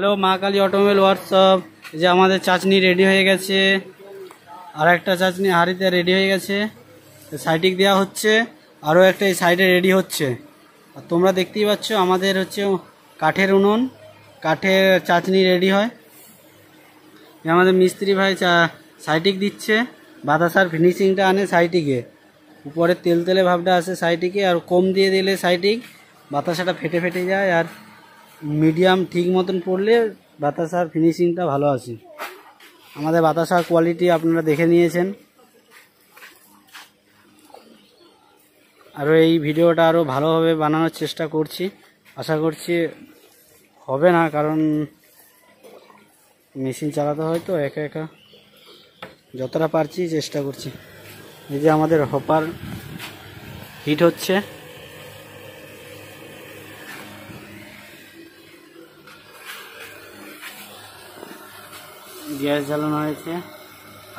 Hello মা Kali automobile workshop. যে আমাদের চাটনি রেডি হয়ে গেছে, আর একটা চাটনি হাঁড়িতে রেডি হয়ে গেছে, সাইডিক দেওয়া হচ্ছে, আরও একটা এই সাইডে রেডি হচ্ছে। আর তোমরা দেখতেই পাচ্ছ আমাদের হচ্ছে কাঠের উনুন, কাঠের চাটনি রেডি হয়। আমাদের মিস্ত্রি ভাই সাইডিক দিচ্ছে, বাতাসার ফিনিশিংটা আনে সাইডিকে, উপরে তেল তেলে ভাবটা আসে সাইডিকে, আর কম দিয়ে দিলে সাইডিক বাতাসাটা ফেটে ফেটে যায়, আর মিডিয়াম ঠিক মতন পড়লে বাতাসার ফিনিশিংটা ভালো আসে। আমাদের বাতাসার কোয়ালিটি আপনারা দেখে নিয়েছেন। আরও এই ভিডিওটা আরও ভালোভাবে বানানোর চেষ্টা করছি, আশা করছি হবে না, কারণ মেশিন চালাতে হয় তো একা একা, যতটা পারছি চেষ্টা করছি। এই যে আমাদের হপার হিট হচ্ছে, গ্যাস জ্বালানো হয়েছে।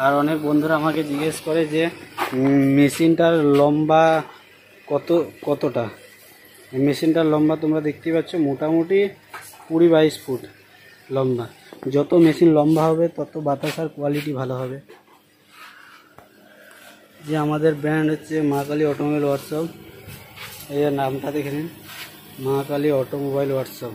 আর অনেক বন্ধুরা আমাকে জিজ্ঞেস করে যে মেশিনটার লম্বা কতটা। মেশিনটার লম্বা তোমরা দেখতেই পাচ্ছ, মোটামুটি 20-22 ফুট লম্বা। যত মেশিন লম্বা হবে তত বাতাসার কোয়ালিটি ভালো হবে। যে আমাদের ব্র্যান্ড হচ্ছে মা কালী অটোমোবাইল ওয়ার্কশপ, এই নামটা দেখে নিন, মা কালী অটোমোবাইল ওয়ার্কশপ।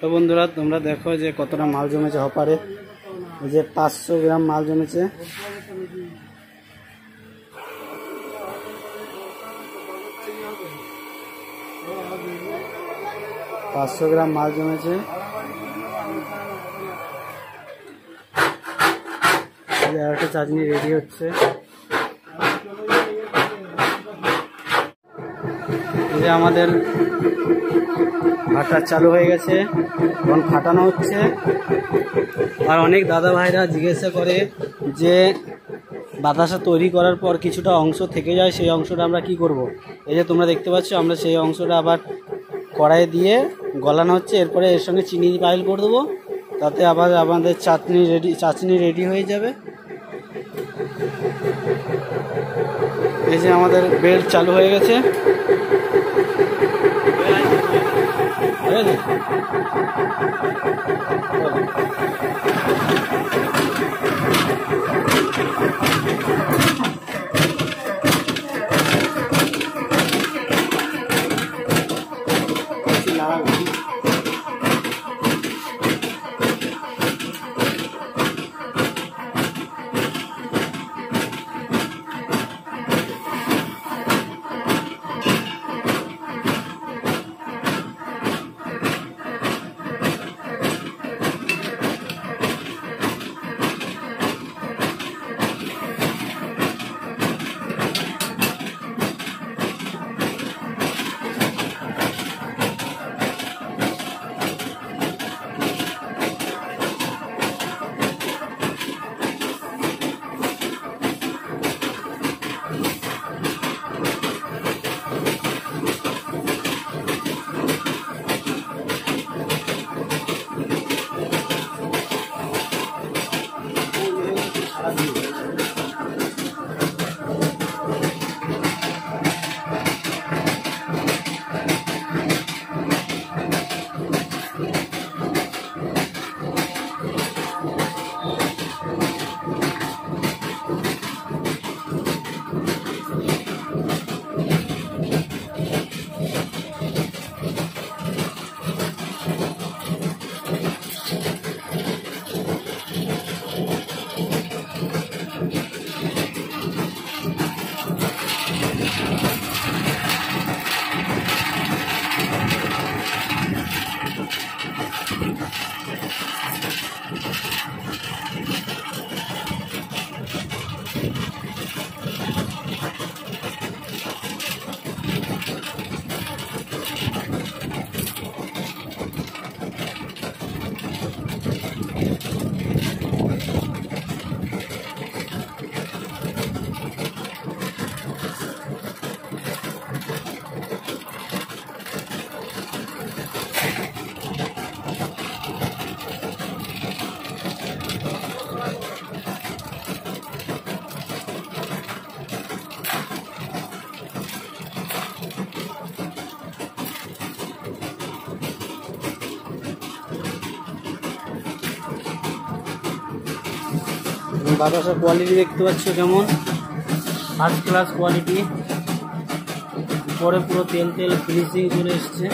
তো বন্ধুরা তোমরা দেখো যে কতটা মাল জমেছে হপারে। এই যে 500 গ্রাম মাল জমেছে। মাল জমেছে। আর একটা চাটনি রেডি হচ্ছে। এই যে আমাদের ভাটা চালু হয়ে গেছে, এখন ফাটানো হচ্ছে। আর অনেক দাদা ভাইরা জিজ্ঞাসা করে যে বাতাসা তৈরি করার পর কিছুটা অংশ থেকে যায়, সেই অংশটা আমরা কি করব। এই যে তোমরা দেখতে পাচ্ছ আমরা সেই অংশটা আবার কড়াইয়ে দিয়ে গলানো হচ্ছে, এরপরে এর সঙ্গে চিনি পাইল করে দেবো, তাতে আবার আমাদের চাটনি রেডি হয়ে যাবে। এই যে আমাদের বেল্ট চালু হয়ে গেছে। বাতাসের কোয়ালিটি দেখতে পাচ্ছ কেমন, ফার্স্ট ক্লাস কোয়ালিটি। উপরে পুরো তেল তেল ফিনিশিং চলে এসছে।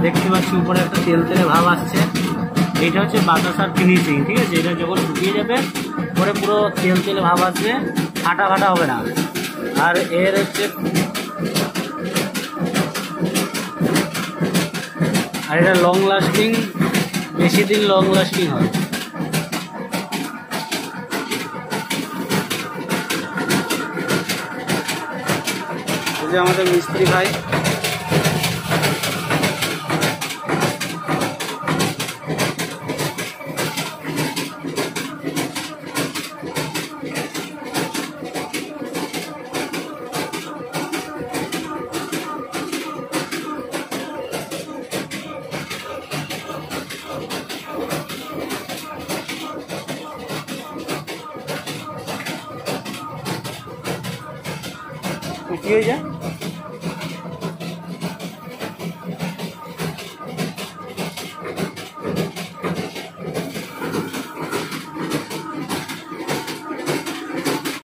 দেখতে পাচ্ছি উপরে একটা তেল তেলে ভাব আসছে। এটা হচ্ছে বাতাসার ফিনিশিং, ঠিক আছে। এটা যখন শুকিয়ে যাবে পরে পুরো তেল তেলে ভাব আসবে, ফাটা ফাটা হবে না। আর এর হচ্ছে আর এটা লং লাস্টিং, বেশি দিন লং লাস্টিং হয়। এই যে আমাদের মিস্ত্রি ভাই, কি হয়ে যায়।